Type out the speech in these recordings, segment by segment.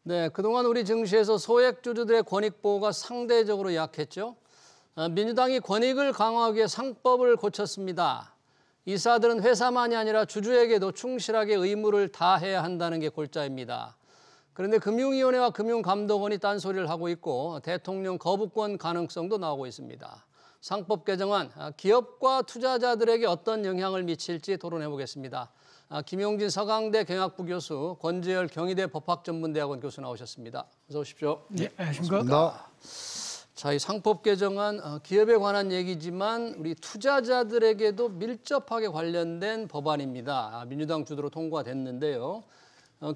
네, 그동안 우리 증시에서 소액주주들의 권익 보호가 상대적으로 약했죠. 민주당이 권익을 강화하기 위해 상법을 고쳤습니다. 이사들은 회사만이 아니라 주주에게도 충실하게 의무를 다해야 한다는 게 골자입니다. 그런데 금융위원회와 금융감독원이 딴소리를 하고 있고 대통령 거부권 가능성도 나오고 있습니다. 상법 개정안, 기업과 투자자들에게 어떤 영향을 미칠지 토론해 보겠습니다. 김용진 서강대 경학부 교수, 권재열 경희대 법학전문대학원 교수 나오셨습니다. 어서 오십시오. 네, 안녕하십니까. 자, 이 상법 개정안 기업에 관한 얘기지만 우리 투자자들에게도 밀접하게 관련된 법안입니다. 민주당 주도로 통과됐는데요.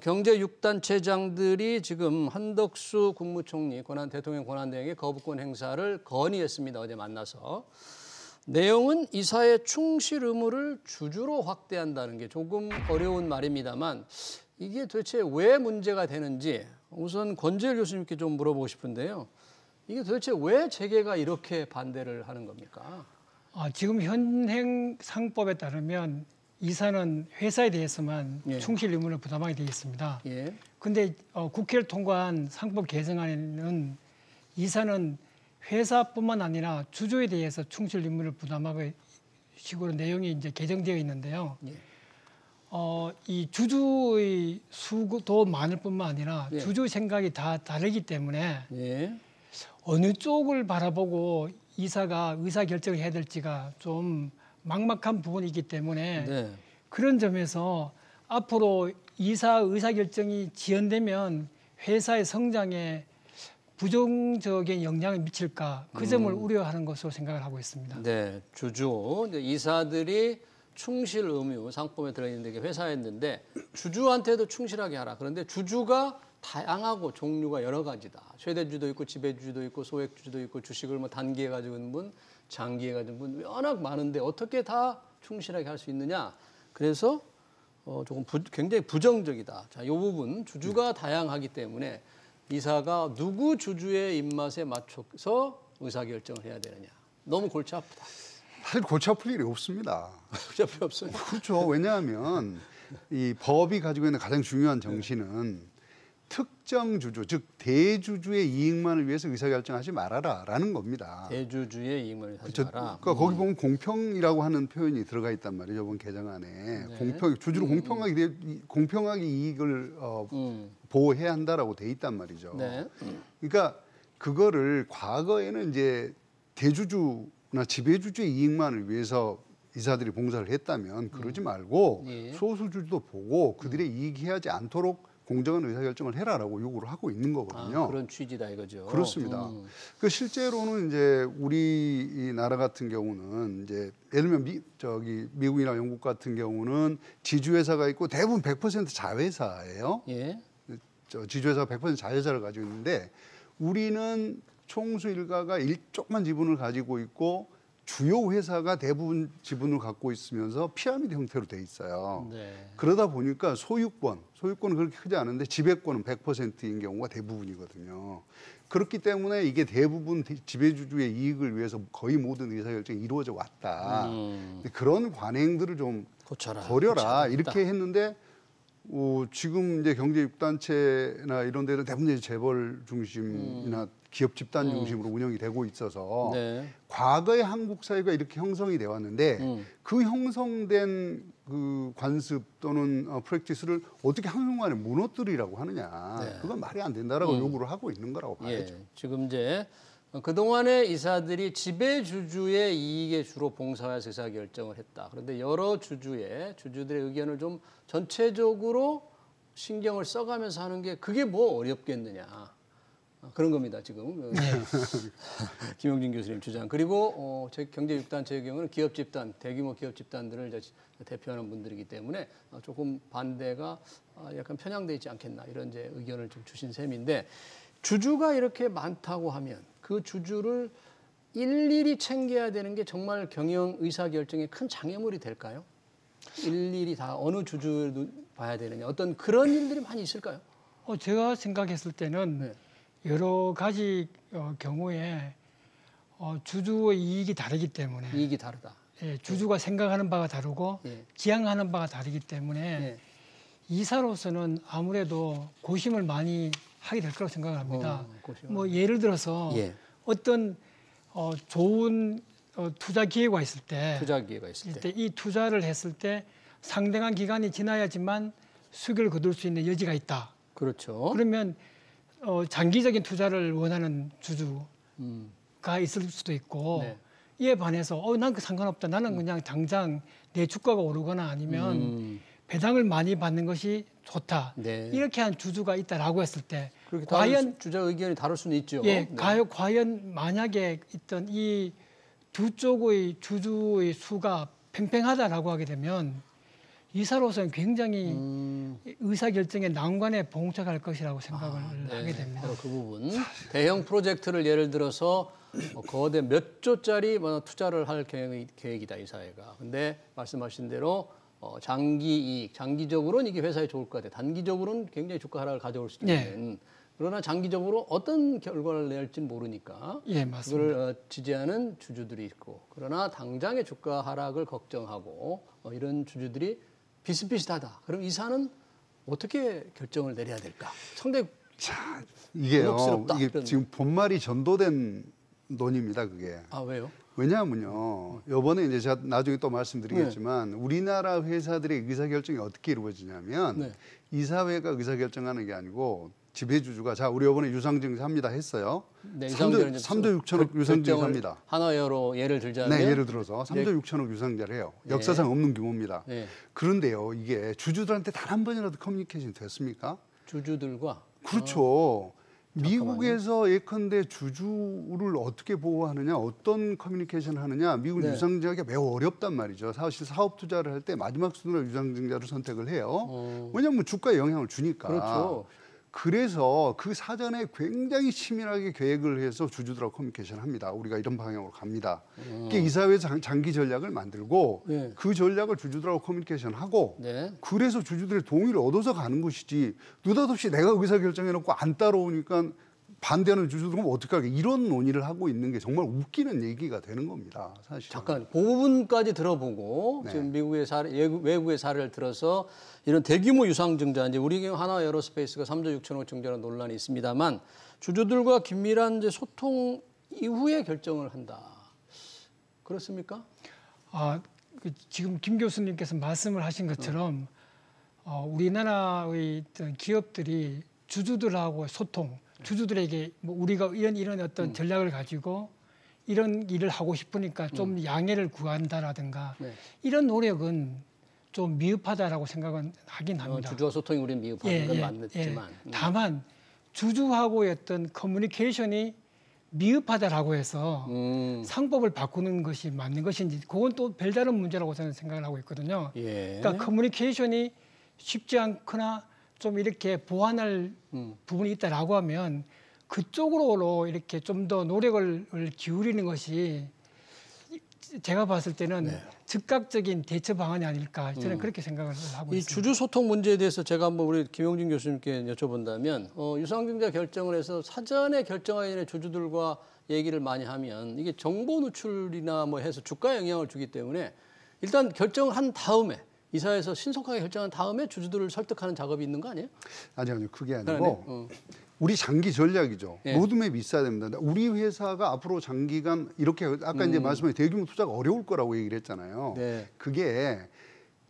경제 6단체장들이 지금 한덕수 국무총리 대통령 권한대행의 거부권 행사를 건의했습니다. 어제 만나서. 내용은 이사의 충실 의무를 주주로 확대한다는 게 조금 어려운 말입니다만 이게 도대체 왜 문제가 되는지 우선 권재열 교수님께 좀 물어보고 싶은데요. 이게 도대체 왜 재계가 이렇게 반대를 하는 겁니까? 지금 현행 상법에 따르면 이사는 회사에 대해서만 충실 의무를 부담하게 되어 있습니다. 그런데 국회를 통과한 상법 개정안에는 이사는 회사뿐만 아니라 주주에 대해서 충실 의무를 부담하고 식으로 내용이 이제 개정되어 있는데요. 이 주주의 수도 많을 뿐만 아니라 주주 생각이 다 다르기 때문에 어느 쪽을 바라보고 이사가 의사결정을 해야 될지가 좀 막막한 부분이기 때문에 그런 점에서 앞으로 이사 의사결정이 지연되면 회사의 성장에 부정적인 영향을 미칠까 그 점을 우려하는 것으로 생각을 하고 있습니다. 네, 주주, 이사들이 충실 의무 상법에 들어있는 게 회사였는데 주주한테도 충실하게 하라. 그런데 주주가 다양하고 종류가 여러 가지다. 최대주도 있고 지배주도 있고 소액주도 있고 주식을 뭐 단기에 가지고 있는 분, 장기에 가지고 있는 분 워낙 많은데 어떻게 다 충실하게 할 수 있느냐. 그래서 조금 굉장히 부정적이다. 자, 이 부분 주주가 다양하기 때문에 이사가 누구 주주의 입맛에 맞춰서 의사결정을 해야 되느냐. 너무 골치 아프다. 사실 골치 아플 일이 없습니다. 골치 아플 없어요. 그렇죠. 왜냐하면 이 법이 가지고 있는 가장 중요한 정신은 특정 주주, 즉 대주주의 이익만을 위해서 의사결정하지 말아라라는 겁니다. 대주주의 이익만을 하지 마라. 그러니까 거기 보면 공평이라고 하는 표현이 들어가 있단 말이죠. 이번 개정안에. 주주를 공평하게 이익을 보호해야 한다라고 돼 있단 말이죠. 그러니까 그거를 과거에는 이제 대주주나 지배주주의 이익만을 위해서 이사들이 봉사를 했다면 그러지 말고 소수주주도 보고 그들의 이익이 하지 않도록 공정한 의사결정을 해라라고 요구를 하고 있는 거거든요. 그런 취지다 이거죠. 그렇습니다. 그 실제로는 이제 우리 이 나라 같은 경우는 이제 예를 들면 미국이나 영국 같은 경우는 지주회사가 있고 대부분 100% 자회사예요. 지주회사가 100% 자회사를 가지고 있는데 우리는 총수 일가가 조그만 지분을 가지고 있고 주요 회사가 대부분 지분을 갖고 있으면서 피라미드 형태로 돼 있어요. 그러다 보니까 소유권은 그렇게 크지 않은데 지배권은 100%인 경우가 대부분이거든요. 그렇기 때문에 이게 대부분 지배주주의 이익을 위해서 거의 모든 의사결정이 이루어져 왔다. 그런 관행들을 좀 버려라 이렇게 했는데 지금 이제 경제 6단체나 이런 데는 대부분 이제 재벌 중심이나 기업 집단 중심으로 운영이 되고 있어서 과거의 한국 사회가 이렇게 형성이 되어 왔는데 그 형성된 그 관습 또는 프랙티스를 어떻게 한순간에 무너뜨리라고 하느냐. 그건 말이 안 된다라고 요구를 하고 있는 거라고 봐야죠. 지금 이제 그동안의 이사들이 지배주주의 이익에 주로 봉사해서 의사결정을 했다. 그런데 여러 주주들의 의견을 좀 전체적으로 신경을 써가면서 하는 게 그게 뭐 어렵겠느냐. 그런 겁니다, 지금. 김용진 교수님 주장. 그리고 저희 경제 6단체의 경우는 기업 집단, 대규모 기업 집단들을 대표하는 분들이기 때문에 조금 반대가 약간 편향되어 있지 않겠나 이런 이제 의견을 좀 주신 셈인데 주주가 이렇게 많다고 하면 그 주주를 일일이 챙겨야 되는 게 정말 경영 의사결정에 큰 장애물이 될까요? 일일이 다 어느 주주를 봐야 되느냐 어떤 그런 일들이 많이 있을까요? 제가 생각했을 때는 여러 가지 경우에 주주의 이익이 다르기 때문에 이익이 다르다. 주주가 생각하는 바가 다르고 지향하는 바가 다르기 때문에 이사로서는 아무래도 고심을 많이 하게 될 거라고 생각을 합니다. 뭐 예를 들어서 예. 어떤 좋은 투자 기회가 있을 때, 이 투자를 했을 때 상당한 기간이 지나야지만 수익을 거둘 수 있는 여지가 있다. 그렇죠. 그러면 장기적인 투자를 원하는 주주가 있을 수도 있고, 네. 이에 반해서 난 그 상관없다. 나는 그냥 당장 내 주가가 오르거나 아니면 배당을 많이 받는 것이 좋다. 네. 이렇게 한 주주가 있다라고 했을 때 과연 주주 의견이 다를 수는 있죠. 예, 네. 과연 만약에 있던 이 두 쪽의 주주의 수가 팽팽하다라고 하게 되면 이사로서는 굉장히 의사결정에 난관에 봉착할 것이라고 생각을 하게 됩니다. 바로 그 부분. 대형 프로젝트를 예를 들어서 거대 몇 조짜리 투자를 할 계획이다, 이 사회가. 근데 말씀하신 대로 장기 이익, 장기적으로는 이게 회사에 좋을 것 같아요. 단기적으로는 굉장히 주가 하락을 가져올 수도 있는. 그러나 장기적으로 어떤 결과를 낼지는 모르니까 그걸 지지하는 주주들이 있고, 그러나 당장의 주가 하락을 걱정하고 이런 주주들이 비슷비슷하다. 그럼 이사는 어떻게 결정을 내려야 될까? 상당히 이게 지금 본말이 전도된 논의입니다. 그게. 아, 왜요? 왜냐하면요. 이번에 이제 제가 나중에 또 말씀드리겠지만 우리나라 회사들의 의사결정이 어떻게 이루어지냐면 이사회가 의사결정하는 게 아니고 지배주주가 자 우리 이번에 유상증자 합니다 했어요. 네, 3조 6천억 유상증자 합니다. 하나여로 예를 들자면 네, 예를 들어서 3조 6천억 유상증자를 해요. 역사상 없는 규모입니다. 그런데요, 이게 주주들한테 단 한 번이라도 커뮤니케이션 됐습니까? 주주들과? 그렇죠. 미국에서 예컨대 주주를 어떻게 보호하느냐, 어떤 커뮤니케이션 하느냐, 미국 유상증자가 매우 어렵단 말이죠. 사실 사업 투자를 할 때 마지막 순으로 유상증자를 선택을 해요. 왜냐하면 주가에 영향을 주니까. 그렇죠. 그래서 그 사전에 굉장히 치밀하게 계획을 해서 주주들하고 커뮤니케이션을 합니다. 우리가 이런 방향으로 갑니다. 이사회에서 장기 전략을 만들고 그 전략을 주주들하고 커뮤니케이션하고 그래서 주주들의 동의를 얻어서 가는 것이지 느닷없이 내가 의사결정해놓고 안 따라오니까 반대하는 주주들은 그럼 어떡하게 이런 논의를 하고 있는 게 정말 웃기는 얘기가 되는 겁니다. 사실. 잠깐 그 부분까지 들어보고 지금 미국의 사례, 외국의 사례를 들어서 이런 대규모 유상증자, 이제 우리 경우 하나 에어로스페이스가 3조 6천억 증자라는 논란이 있습니다만 주주들과 긴밀한 이제 소통 이후에 결정을 한다. 그렇습니까? 지금 김 교수님께서 말씀을 하신 것처럼 우리나라의 기업들이 주주들하고 소통, 주주들에게 뭐 우리가 이런 어떤 전략을 가지고 이런 일을 하고 싶으니까 좀 양해를 구한다라든가 이런 노력은 좀 미흡하다라고 생각은 하긴 합니다. 주주와 소통이 우리는 미흡한 건 맞지만 다만 주주하고의 어떤 커뮤니케이션이 미흡하다라고 해서 상법을 바꾸는 것이 맞는 것인지 그건 또 별다른 문제라고 저는 생각을 하고 있거든요. 그러니까 커뮤니케이션이 쉽지 않거나 좀 이렇게 보완할 부분이 있다라고 하면 그쪽으로 이렇게 좀 더 노력을 기울이는 것이 제가 봤을 때는 즉각적인 대처 방안이 아닐까 저는 그렇게 생각을 하고 이 있습니다. 주주 소통 문제에 대해서 제가 한번 우리 김용진 교수님께 여쭤본다면 유상증자 결정을 해서 사전에 결정하기 전에 주주들과 얘기를 많이 하면 이게 정보 누출이나 뭐 해서 주가에 영향을 주기 때문에 일단 결정을 한 다음에 이사회에서 신속하게 결정한 다음에 주주들을 설득하는 작업이 있는 거 아니에요? 아니요. 그게 아니고 우리 장기 전략이죠. 로드맵이 있어야 됩니다. 우리 회사가 앞으로 장기간 이렇게 아까 이제 말씀하신 대규모 투자가 어려울 거라고 얘기를 했잖아요. 그게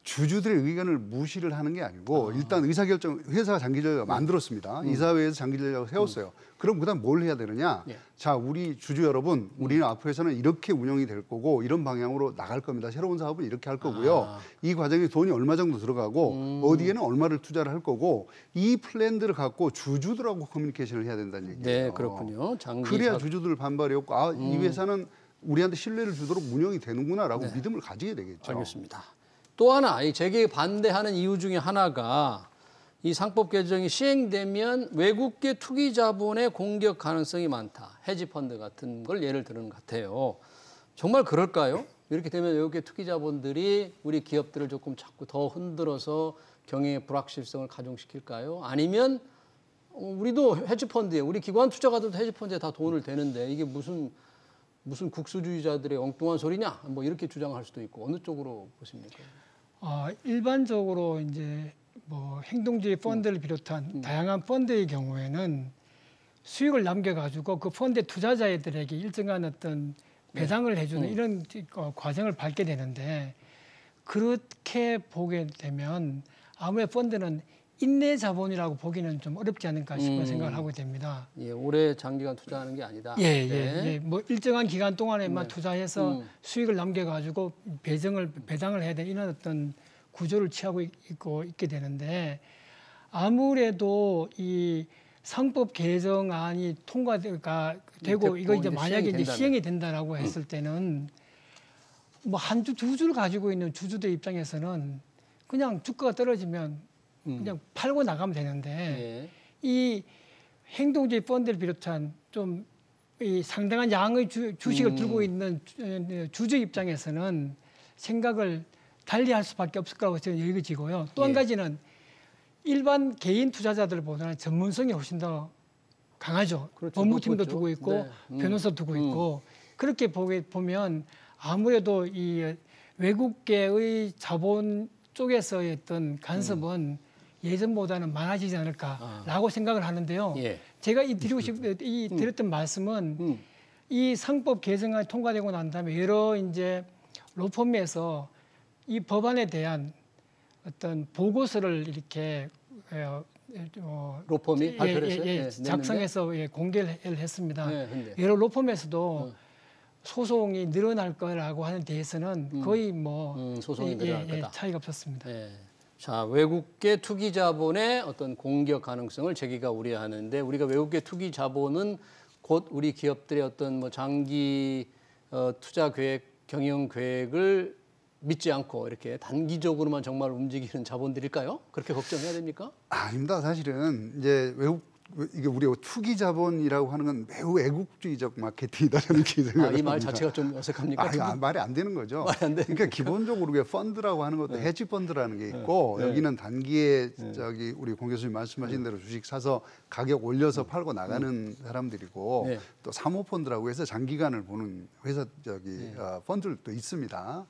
주주들의 의견을 무시를 하는 게 아니고 일단 의사결정 회사가 장기 전략을 만들었습니다. 이사회에서 장기 전략을 세웠어요. 그럼 그다음 뭘 해야 되느냐? 자, 우리 주주 여러분, 우리는 앞으로서는 이렇게 운영이 될 거고 이런 방향으로 나갈 겁니다. 새로운 사업은 이렇게 할 거고요. 이 과정에 돈이 얼마 정도 들어가고 어디에는 얼마를 투자를 할 거고 이 플랜들을 갖고 주주들하고 커뮤니케이션을 해야 된다는 얘기예요. 네, 그렇군요. 그래야 주주들 반발이 없고 이 회사는 우리한테 신뢰를 주도록 운영이 되는구나라고 믿음을 가지게 되겠죠. 알겠습니다. 또 하나, 이 재계에 반대하는 이유 중에 하나가 이 상법 개정이 시행되면 외국계 투기 자본의 공격 가능성이 많다. 헤지펀드 같은 걸 예를 드는 것 같아요. 정말 그럴까요? 이렇게 되면 외국계 투기 자본들이 우리 기업들을 조금 자꾸 더 흔들어서 경영의 불확실성을 가중시킬까요? 아니면 우리도 헤지펀드에, 우리 기관 투자가도 헤지펀드에 다 돈을 대는데 이게 무슨 국수주의자들의 엉뚱한 소리냐? 뭐 이렇게 주장할 수도 있고 어느 쪽으로 보십니까? 일반적으로 이제 뭐 행동주의 펀드를 비롯한 다양한 펀드의 경우에는 수익을 남겨가지고 그 펀드 투자자들에게 일정한 어떤 배당을 해주는 이런 과정을 밟게 되는데 그렇게 보게 되면 아무래도 펀드는 인내 자본이라고 보기는 좀 어렵지 않을까 싶은 생각을 하고 됩니다. 예, 오래 장기간 투자하는 게 아니다. 네. 뭐 일정한 기간 동안에만 투자해서 수익을 남겨가지고 배당을 해야 되는 이런 어떤 구조를 취하고 있게 되는데 아무래도 이 상법 개정안이 통과가 되고 이거 이제 만약에 이제 시행이 된다라고 했을 때는 뭐 한 주, 두 주를 가지고 있는 주주들 입장에서는 그냥 주가가 떨어지면 그냥 팔고 나가면 되는데 이 행동주의 펀드를 비롯한 좀 이 상당한 양의 주식을 들고 있는 주주 입장에서는 생각을 달리할 수밖에 없을 거라고 저는 여겨지고요. 또 한 가지는 일반 개인 투자자들보다는 전문성이 훨씬 더 강하죠. 그렇죠. 법무팀도 두고 있고 변호사 두고 있고 그렇게 보면 아무래도 이 외국계의 자본 쪽에서의 어떤 간섭은 예전보다는 많아지지 않을까라고 생각을 하는데요. 제가 드렸던 말씀은 이 상법 개정안이 통과되고 난 다음에 여러 이제 로펌에서 이 법안에 대한 어떤 보고서를 이렇게 로펌이 발표를 했어요? 작성해서 공개를 했습니다. 여러 로펌에서도 소송이 늘어날 거라고 하는 데에서는 거의 뭐 소송이 늘어날 거다. 차이가 없었습니다. 자, 외국계 투기 자본의 어떤 공격 가능성을 제기가 우려하는데 우리가 외국계 투기 자본은 곧 우리 기업들의 어떤 뭐 장기 투자 계획, 경영 계획을 믿지 않고 이렇게 단기적으로만 정말 움직이는 자본들일까요? 그렇게 걱정해야 됩니까? 아닙니다. 사실은 이제 이게 우리가 투기 자본이라고 하는 건 매우 애국주의적 마케팅이다 저는 이렇게 생각합니다. 이 말 자체가 좀 어색합니까? 말이 안 되는 거죠. 말이 안 되는 그러니까 기본적으로 우리가 펀드라고 하는 것도 헤지 펀드라는 게 있고 여기는 단기에 우리 공 교수님 말씀하신 대로 주식 사서 가격 올려서 팔고 나가는 사람들이고 또 사모 펀드라고 해서 장기간을 보는 회사 펀드들도 있습니다.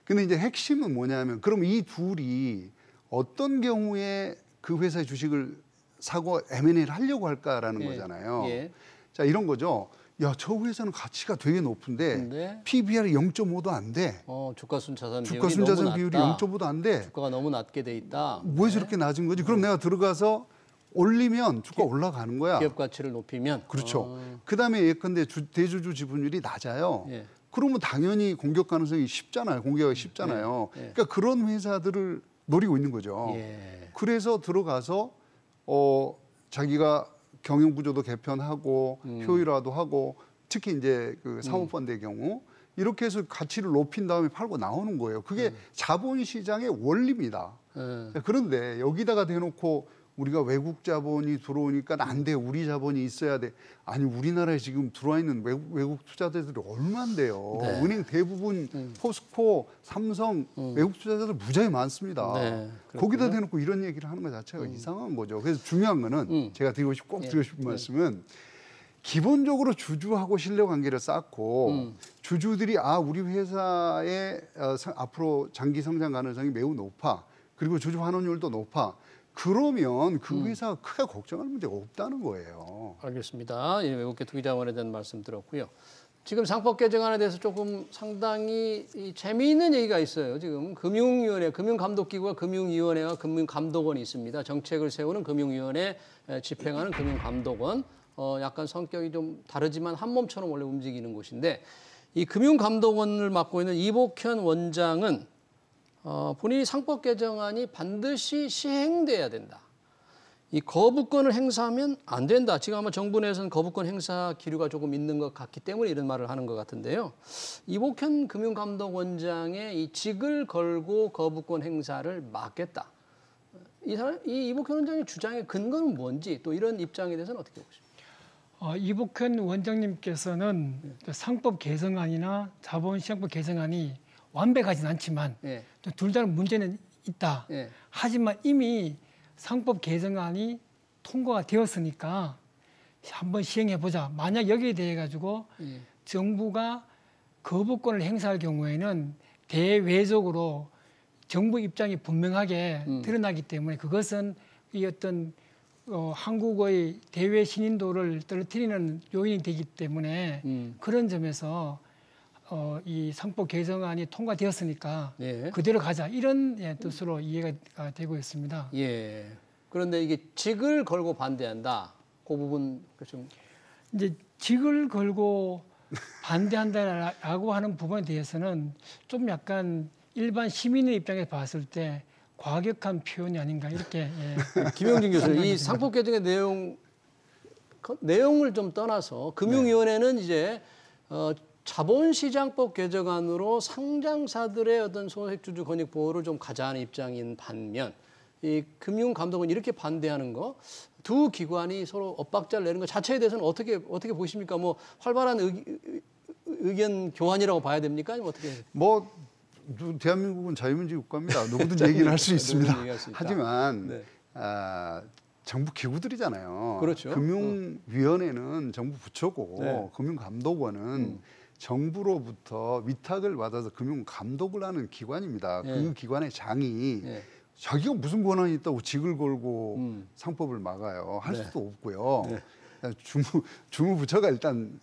근데 이제 핵심은 뭐냐면 그럼 이 둘이 어떤 경우에 그 회사의 주식을 사고 M&A를 하려고 할까라는 거잖아요. 자, 이런 거죠. 야, 저 회사는 가치가 되게 높은데 PBR이 0.5도 안 돼. 주가 순자산 비율이 0.5도 안 돼. 주가가 너무 낮게 돼 있다. 왜 저렇게 낮은 거지? 그럼 내가 들어가서 올리면 주가 올라가는 거야. 기업 가치를 높이면. 그렇죠. 그다음에 예컨대 대주주 지분율이 낮아요. 그러면 당연히 공격 가능성이 쉽잖아요. 공격하기 쉽잖아요. 그러니까 그런 회사들을 노리고 있는 거죠. 그래서 들어가서 자기가 경영 구조도 개편하고 효율화도 하고 특히 이제 그 사모펀드의 경우 이렇게 해서 가치를 높인 다음에 팔고 나오는 거예요. 그게 자본시장의 원리입니다. 그런데 여기다가 대놓고 우리가 외국 자본이 들어오니까 안 돼. 우리 자본이 있어야 돼. 아니 우리나라에 지금 들어와 있는 외국 투자자들이 얼마인데요. 은행 대부분 포스코, 삼성 외국 투자자들 무지하게 많습니다. 거기다 대놓고 이런 얘기를 하는 것 자체가 이상한 거죠. 그래서 중요한 거는 제가 꼭 드리고 싶은 말씀은 기본적으로 주주하고 신뢰관계를 쌓고 주주들이 우리 회사의 앞으로 장기 성장 가능성이 매우 높아. 그리고 주주 환원율도 높아. 그러면 그 회사가 크게 걱정할 문제가 없다는 거예요. 알겠습니다. 외국계 투기 자본에 대한 말씀 들었고요. 지금 상법 개정안에 대해서 조금 상당히 재미있는 얘기가 있어요. 지금 금융위원회, 금융감독기구와 금융위원회와 금융감독원이 있습니다. 정책을 세우는 금융위원회, 집행하는 금융감독원. 약간 성격이 좀 다르지만 한 몸처럼 원래 움직이는 곳인데 이 금융감독원을 맡고 있는 이복현 원장은 본인이 상법 개정안이 반드시 시행돼야 된다. 이 거부권을 행사하면 안 된다. 지금 아마 정부 내에서는 거부권 행사 기류가 조금 있는 것 같기 때문에 이런 말을 하는 것 같은데요. 이복현 금융감독원장의 이 직을 걸고 거부권 행사를 막겠다. 이 이복현 원장의 주장의 근거는 뭔지 또 이런 입장에 대해서는 어떻게 보십니까? 이복현 원장님께서는 상법 개정안이나 자본시장법 개정안이 완벽하진 않지만 또 둘 다 문제는 있다. 하지만 이미 상법 개정안이 통과가 되었으니까 한번 시행해보자. 만약 여기에 대해 가지고 정부가 거부권을 행사할 경우에는 대외적으로 정부 입장이 분명하게 드러나기 때문에 그것은 이 어떤 한국의 대외 신인도를 떨어뜨리는 요인이 되기 때문에 그런 점에서 이 상법 개정안이 통과되었으니까 예. 그대로 가자 이런 뜻으로 이해가 되고 있습니다. 예. 그런데 이게 직을 걸고 반대한다. 그 부분 좀 이제 직을 걸고 반대한다라고 하는 부분에 대해서는 좀 약간 일반 시민의 입장에서 봤을 때 과격한 표현이 아닌가 이렇게 김영진 교수님 이 상법 개정의 내용을 좀 떠나서 금융위원회는 이제 자본시장법 개정안으로 상장사들의 어떤 소액주주 권익 보호를 좀 가자는 입장인 반면 이 금융감독원 이렇게 반대하는 거 두 기관이 서로 엇박자를 내는 것 자체에 대해서는 어떻게 보십니까? 뭐 활발한 의견 교환이라고 봐야 됩니까? 아니면 어떻게? 뭐 대한민국은 자유민주 국가입니다. 누구든 얘기는 할 수 있습니다. 하지만 네. 정부 기구들이잖아요. 그렇죠. 금융위원회는 정부 부처고 네. 금융감독원은 정부로부터 위탁을 받아서 금융감독을 하는 기관입니다. 네. 그 기관의 장이 네. 자기가 무슨 권한이 있다고 직을 걸고 상법을 막아요. 할 네. 수도 없고요. 네. 주무부처가 일단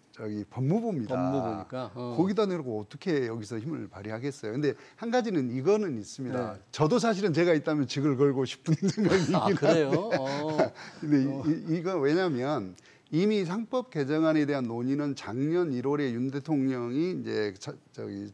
법무부입니다. 법무부니까. 거기다 내놓고 어떻게 여기서 힘을 발휘하겠어요. 근데 한 가지는 이거는 있습니다. 네. 저도 사실은 제가 있다면 직을 걸고 싶은 생각이긴 한데. 그래요? 근데 이거 왜냐하면 이미 상법 개정안에 대한 논의는 작년 1월에 윤 대통령이 이제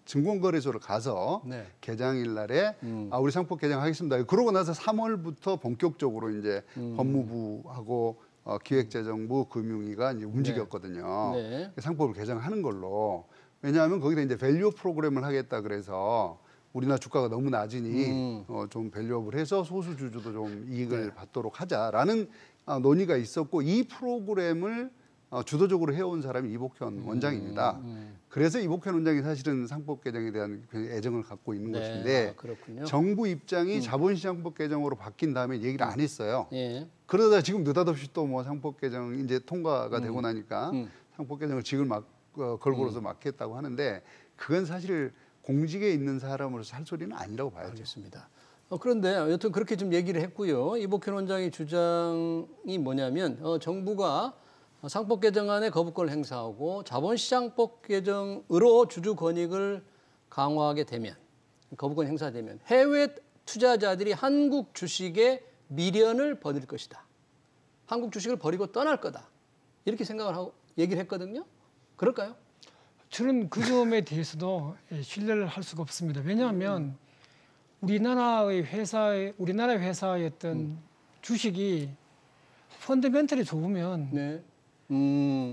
증권거래소를 가서 네. 개장일 날에 우리 상법 개정하겠습니다. 그러고 나서 3월부터 본격적으로 이제 법무부하고 기획재정부, 금융위가 이제 움직였거든요. 네. 상법을 개정하는 걸로. 왜냐하면 거기다 이제 밸류 프로그램을 하겠다 그래서 우리나라 주가가 너무 낮으니 좀 밸류업을 해서 소수 주주도 좀 이익을 받도록 하자라는 논의가 있었고 이 프로그램을 주도적으로 해온 사람이 이복현 원장입니다. 그래서 이복현 원장이 사실은 상법 개정에 대한 애정을 갖고 있는 것인데 그렇군요. 정부 입장이 자본시장법 개정으로 바뀐 다음에 얘기를 안 했어요. 예. 그러다 지금 느닷없이 또 뭐 상법 개정 이제 통과가 되고 나니까 상법 개정을 직을 걸고로서 막겠다고 하는데 그건 사실 공직에 있는 사람으로서 할 소리는 아니라고 봐야죠. 알겠습니다. 그런데 여튼 그렇게 좀 얘기를 했고요. 이복현 원장의 주장이 뭐냐면 정부가 상법 개정안에 거부권을 행사하고 자본시장법 개정으로 주주 권익을 강화하게 되면 거부권 행사되면 해외 투자자들이 한국 주식에 미련을 버릴 것이다. 한국 주식을 버리고 떠날 거다. 이렇게 생각을 하고 얘기를 했거든요. 그럴까요? 저는 그 점에 대해서도 신뢰를 할 수가 없습니다. 왜냐하면 우리나라 회사의 어떤 주식이 펀더멘털이 좋으면 네.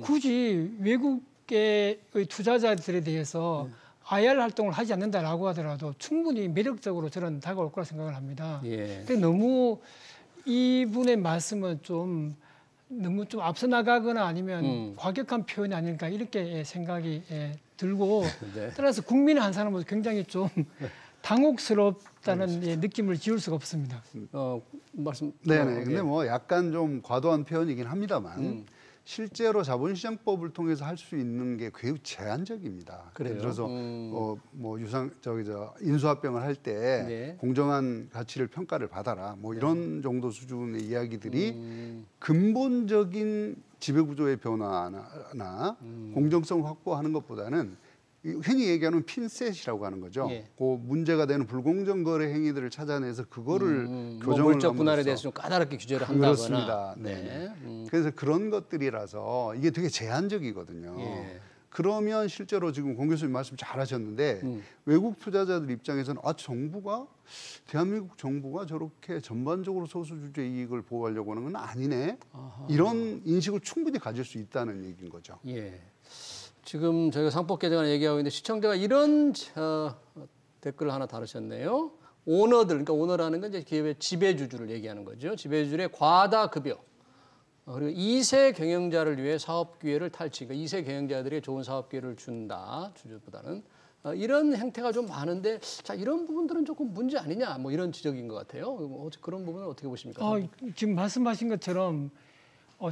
굳이 외국의 투자자들에 대해서 IR 활동을 하지 않는다라고 하더라도 충분히 매력적으로 저는 다가올 거라 생각을 합니다. 예. 근데 너무 이분의 말씀은 너무 좀 앞서 나가거나 아니면 과격한 표현이 아닐까 이렇게 생각이 들고 네. 따라서 국민의 한 사람으로서 굉장히 좀 당혹스럽다는 느낌을 지울 수가 없습니다. 말씀. 네네. 근데 뭐 약간 좀 과도한 표현이긴 합니다만 실제로 자본시장법을 통해서 할 수 있는 게 매우 제한적입니다. 그래요? 예를 들어서 뭐 인수합병을 할 때 네. 공정한 가치를 평가를 받아라. 뭐 이런 정도 수준의 이야기들이 근본적인 지배구조의 변화나 공정성을 확보하는 것보다는 흔히 얘기하는 핀셋이라고 하는 거죠. 예. 그 문제가 되는 불공정 거래 행위들을 찾아내서 그거를 교정을 물적 분할에 대해서 좀 까다롭게 규제를 한다거나. 그렇습니다. 네. 그래서 그런 것들이라서 이게 되게 제한적이거든요. 예. 그러면 실제로 지금 공 교수님 말씀 잘하셨는데 외국 투자자들 입장에서는 대한민국 정부가 저렇게 전반적으로 소수주주의 이익을 보호하려고 하는 건 아니네. 아하. 이런 인식을 충분히 가질 수 있다는 얘기인 거죠. 예. 지금 저희가 상법 개정안을 얘기하고 있는데 시청자가 이런 댓글을 하나 다루셨네요. 오너들, 그러니까 오너라는 건 이제 기업의 지배주주를 얘기하는 거죠. 지배주주의 과다 급여, 그리고 2세 경영자를 위해 사업 기회를 탈취, 그러니까 2세 경영자들이 좋은 사업 기회를 준다, 주주보다는. 이런 행태가 좀 많은데, 자, 이런 부분들은 조금 문제 아니냐, 뭐 이런 지적인 것 같아요. 그런 부분은 어떻게 보십니까? 지금 말씀하신 것처럼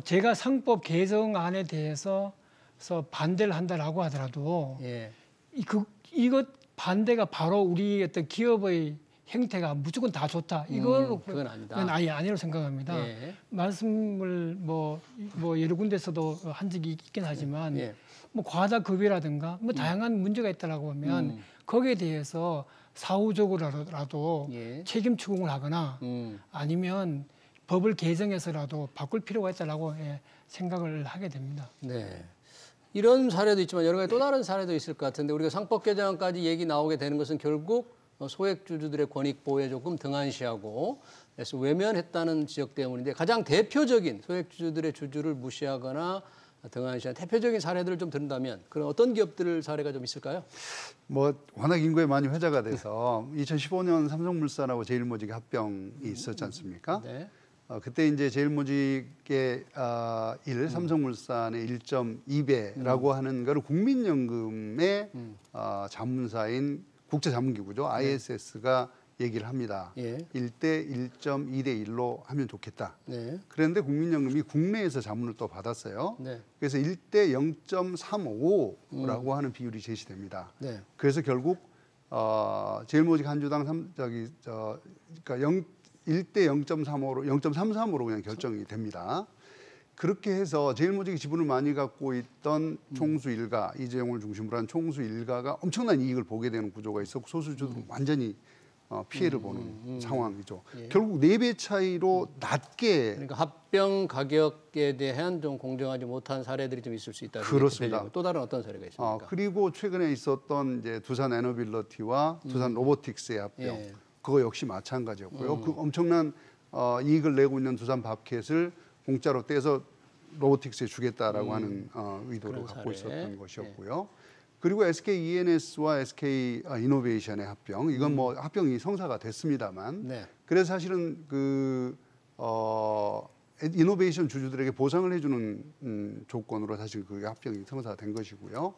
제가 상법 개정안에 대해서 반대를 한다라고 하더라도 예. 이것 반대가 바로 우리 어떤 기업의 행태가 무조건 다 좋다. 이걸로 그건 아니다. 그건 아예 아니라고 생각합니다. 예. 말씀을 뭐 여러 군데서도 한 적이 있긴 하지만 예. 뭐 과다 급여라든가 뭐 다양한 문제가 있다라고 하면 거기에 대해서 사후적으로라도 예. 책임 추궁을 하거나 아니면 법을 개정해서라도 바꿀 필요가 있다라고 생각을 하게 됩니다. 네. 이런 사례도 있지만 여러 가지 또 다른 사례도 있을 것 같은데 우리가 상법 개정안까지 얘기 나오게 되는 것은 결국 소액주주들의 권익 보호에 조금 등한시하고 그래서 외면했다는 지적 때문인데 가장 대표적인 소액주주들의 주주를 무시하거나 등한시한 대표적인 사례들을 좀 든다면 그런 어떤 기업들 사례가 좀 있을까요? 뭐 워낙 인구에 많이 회자가 돼서 2015년 삼성물산하고 제일모직의 합병이 있었지 않습니까? 네. 그때 이제 제일모직의 삼성물산의 1.2배라고 하는 거를 국민연금의 자문사인 국제자문기구죠. ISS가 얘기를 합니다. 예. 1대 1.2대 1로 하면 좋겠다. 네. 그런데 국민연금이 국내에서 자문을 또 받았어요. 네. 그래서 1대 0.35라고 하는 비율이 제시됩니다. 네. 그래서 결국 제일모직 한 주당 그러니까 1대 0.35로 0.33으로 그냥 결정이 됩니다. 그렇게 해서 제일모직이 지분을 많이 갖고 있던 총수 일가, 이재용을 중심으로 한 총수 일가가 엄청난 이익을 보게 되는 구조가 있었고 소수주들은 완전히 피해를 보는 상황이죠. 예. 결국 4배 차이로 낮게 그러니까 합병 가격에 대한 좀 공정하지 못한 사례들이 좀 있을 수 있다. 그렇습니다. 또 다른 어떤 사례가 있습니까? 그리고 최근에 있었던 이제 두산 에너빌리티와 두산 로보틱스의 합병, 예. 그거 역시 마찬가지였고요. 그 엄청난 이익을 내고 있는 두산 밥켓을 공짜로 떼서 로보틱스에 주겠다라고 하는 의도를 갖고 있었던 것이었고요. 그리고 SK E&S와 SK 이노베이션의 합병, 이건 뭐 합병이 성사가 됐습니다만, 네. 그래서 사실은 이노베이션 주주들에게 보상을 해주는 조건으로 사실 그 합병이 성사된 것이고요.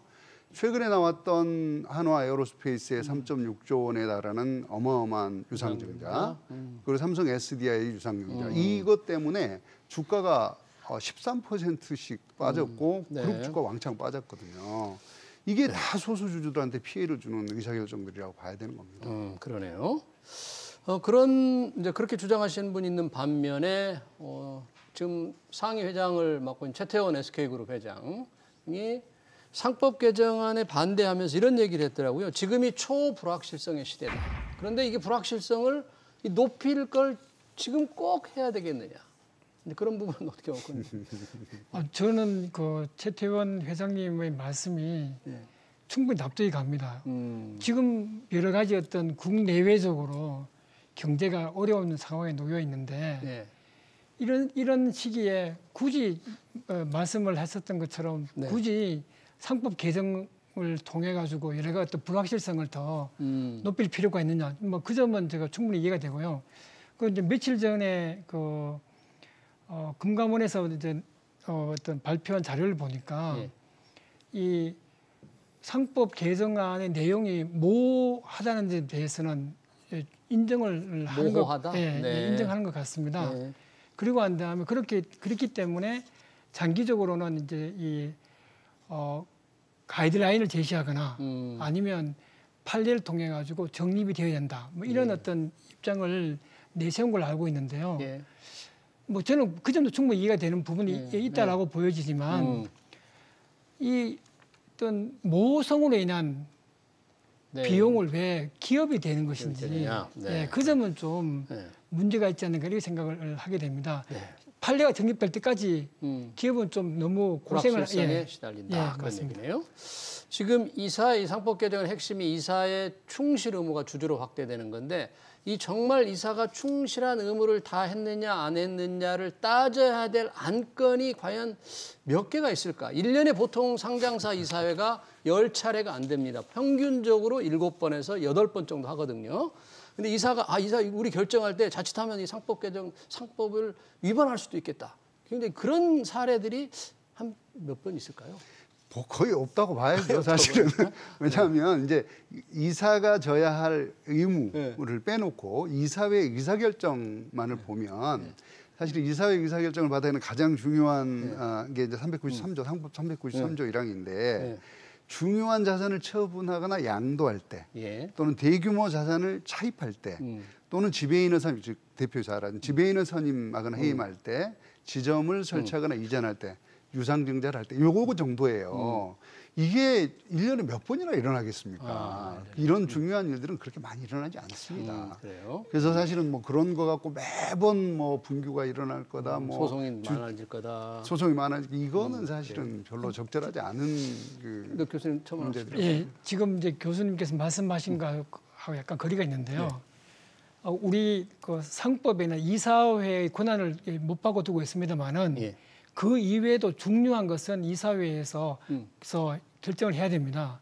최근에 나왔던 한화 에어로스페이스의 3.6조 원에 달하는 어마어마한 유상증자, 그리고 삼성 SDI의 유상증자, 이것 때문에 주가가 13%씩 빠졌고 네. 그룹 주가 왕창 빠졌거든요. 이게 다 소수주주들한테 피해를 주는 의사결정들이라고 봐야 되는 겁니다. 그러네요. 이제 그렇게 주장하시는 분이 있는 반면에 지금 상임 회장을 맡고 있는 최태원 SK그룹 회장이 상법 개정안에 반대하면서 이런 얘기를 했더라고요. 지금이 초불확실성의 시대다. 그런데 이게 불확실성을 높일 걸 지금 꼭 해야 되겠느냐. 근데 그런 부분은 어떻게 보고 저는 그 최태원 회장님의 말씀이 충분히 납득이 갑니다. 지금 여러 가지 어떤 국내외적으로 경제가 어려운 상황에 놓여 있는데 이런 시기에 굳이 말씀을 했었던 것처럼 굳이 상법 개정을 통해 가지고 여러 가지 어떤 불확실성을 더 높일 필요가 있느냐. 뭐 그 점은 제가 충분히 이해가 되고요. 그 이제 며칠 전에 금감원에서 이제 어떤 발표한 자료를 보니까 이 상법 개정안의 내용이 모호하다는 데 대해서는 인정을 하는 것, 인정하는 것 같습니다. 그리고 한 다음에 그렇기 때문에 장기적으로는 이제 이 가이드라인을 제시하거나 아니면 판례를 통해 가지고 정립이 되어야 된다. 뭐 이런 어떤 입장을 내세운 걸 알고 있는데요. 뭐 저는 그 점도 충분히 이해가 되는 부분이 있다라고 보여지지만 이 어떤 모성으로 인한 비용을 왜 기업이 되는 것인지 그 점은 좀 문제가 있지 않는가 이렇게 생각을 하게 됩니다. 판례가 정립될 때까지 기업은 좀 너무 고생을 시달린다 그런 얘기네요. 지금 이 상법 개정의 핵심이 이사의 충실 의무가 주주로 확대되는 건데 이 정말 이사가 충실한 의무를 다 했느냐 안 했느냐를 따져야 될 안건이 과연 몇 개가 있을까? 1년에 보통 상장사 이사회가 10차례가 안 됩니다. 평균적으로 7번에서 8번 정도 하거든요. 근데 이사 우리 결정할 때 자칫하면 이 상법을 위반할 수도 있겠다. 굉장히 그런 사례들이 한 몇 번 있을까요? 뭐 거의 없다고 봐야죠, 사실은. 왜냐하면 이제 이사가 져야 할 의무를 빼놓고 이사회 의사결정만을 보면 사실 이사회 의사결정을 받아야 하는 가장 중요한 게 이제 393조, 상법 393조 1항인데 중요한 자산을 처분하거나 양도할 때 또는 대규모 자산을 차입할 때 또는 지배인을 선임, 즉 대표자라는 지배인을 선임하거나 해임할 때 지점을 설치하거나 이전할 때 유상증자를 할 때 요거 정도예요. 이게 1년에 몇 번이나 일어나겠습니까? 이런 중요한 일들은 그렇게 많이 일어나지 않습니다. 그래요? 그래서 사실은 뭐 그런 거 갖고 매번 뭐 분규가 일어날 거다, 뭐 소송이 많아질 거다. 소송이 많아질 이거는 사실은 별로 적절하지 않은 근데 교수님 처음 문제들이. 예, 지금 이제 교수님께서 말씀하신 거하고 약간 거리가 있는데요. 우리 그 상법에는 이사회의 권한을 못 받고 두고 있습니다만은 그 이외에도 중요한 것은 이사회에서 결정을 해야 됩니다.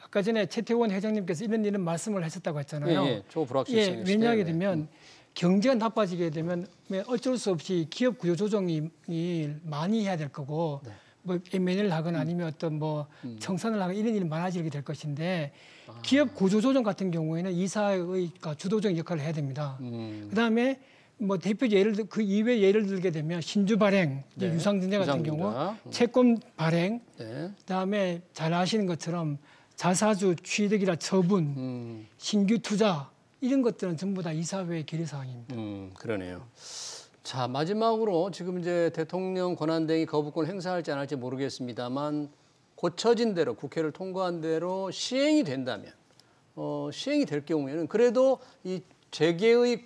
아까 전에 최태원 회장님께서 이런 말씀을 하셨다고 했잖아요. 초불확실성이 왜냐하게 되면 경제가 나빠지게 되면 어쩔 수 없이 기업 구조 조정이 많이 해야 될 거고 뭐 M&A를 하거나 아니면 어떤 뭐 청산을 하거나 이런 일이 많아지게 될 것인데 기업 구조 조정 같은 경우에는 이사의 주도적 역할을 해야 됩니다. 그다음에 뭐 대표 그 이외 예를 들게 되면 신주 발행, 유상증자 같은 경우, 채권 발행, 그다음에 잘 아시는 것처럼 자사주 취득이나 처분, 신규 투자 이런 것들은 전부 다 이사회의 결의 사항입니다. 그러네요. 자, 마지막으로 지금 이제 대통령 권한대행이 거부권 행사할지 안 할지 모르겠습니다만 고쳐진 대로 국회를 통과한 대로 시행이 된다면 시행이 될 경우에는 그래도 이 재계의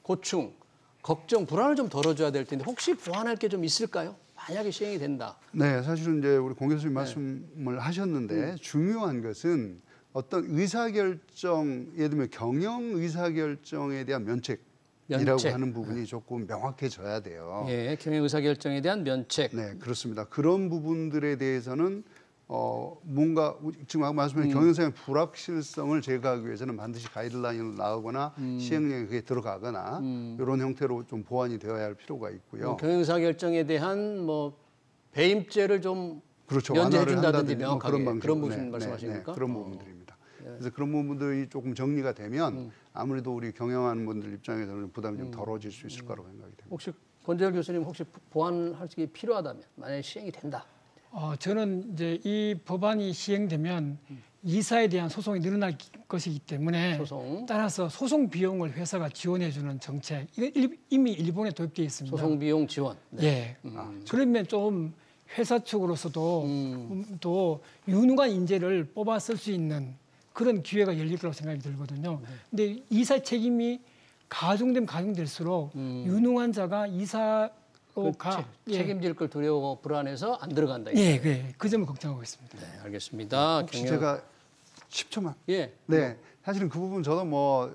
고충, 걱정, 불안을 좀 덜어줘야 될 텐데 혹시 보완할 게 좀 있을까요? 만약에 시행이 된다. 네, 사실은 이제 우리 공 교수님 말씀을 하셨는데 중요한 것은 어떤 의사결정, 예를 들면 경영 의사결정에 대한 면책이라고 하는 부분이 조금 명확해져야 돼요. 예, 경영 의사결정에 대한 면책. 네, 그렇습니다. 그런 부분들에 대해서는 뭔가 지금 아까 말씀하신 경영상의 불확실성을 제거하기 위해서는 반드시 가이드라인으로 나오거나 시행령에 그게 들어가거나 이런 형태로 좀 보완이 되어야 할 필요가 있고요. 경영의사결정에 대한 뭐 배임죄를 좀 그렇죠. 면제해준다든지 명확하게 그런 그런 부분 말씀하십니까? 그런 부분들입니다. 그래서 그런 부분들이 조금 정리가 되면 아무래도 우리 경영하는 분들 입장에서는 부담이 좀 덜어질 수 있을 거라고 생각이 됩니다. 혹시 권재열 교수님 혹시 보완할 게 필요하다면 만약에 시행이 된다. 저는 이제 이 법안이 시행되면 이사에 대한 소송이 늘어날 것이기 때문에 따라서 소송 비용을 회사가 지원해주는 정책 이거 이미 일본에 도입되어 있습니다. 소송 비용 지원. 네. 그러면 좀 회사 쪽으로서도 또 유능한 인재를 뽑아 쓸 수 있는 그런 기회가 열릴 거라고 생각이 들거든요. 근데 이사 책임이 가중되면 가중될수록 유능한 자가 책임질 걸 두려워 불안해서 안 들어간다. 그 점을 걱정하고 있습니다. 네, 알겠습니다. 혹시 제가 10초만. 네, 사실은 그 부분 저도 뭐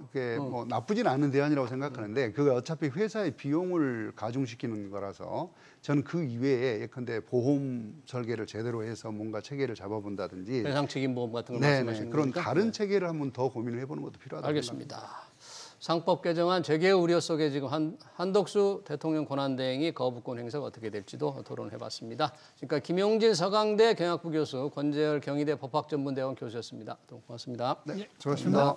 나쁘진 않은 대안이라고 생각하는데 그게 어차피 회사의 비용을 가중시키는 거라서 저는 그 이외에 예컨대 보험 설계를 제대로 해서 뭔가 체계를 잡아본다든지 배상 책임 보험 같은 걸 말씀하시는 그런 다른 체계를 한번 더 고민을 해보는 것도 필요하다고 알겠습니다. 생각합니다. 상법 개정안 재개의 우려 속에 지금 한덕수 대통령 권한대행이 거부권 행사가 어떻게 될지도 토론해봤습니다. 지금까지 김용진 서강대 경영학부 교수, 권재열 경희대 법학전문대원 교수였습니다. 고맙습니다. 네, 수고하셨습니다.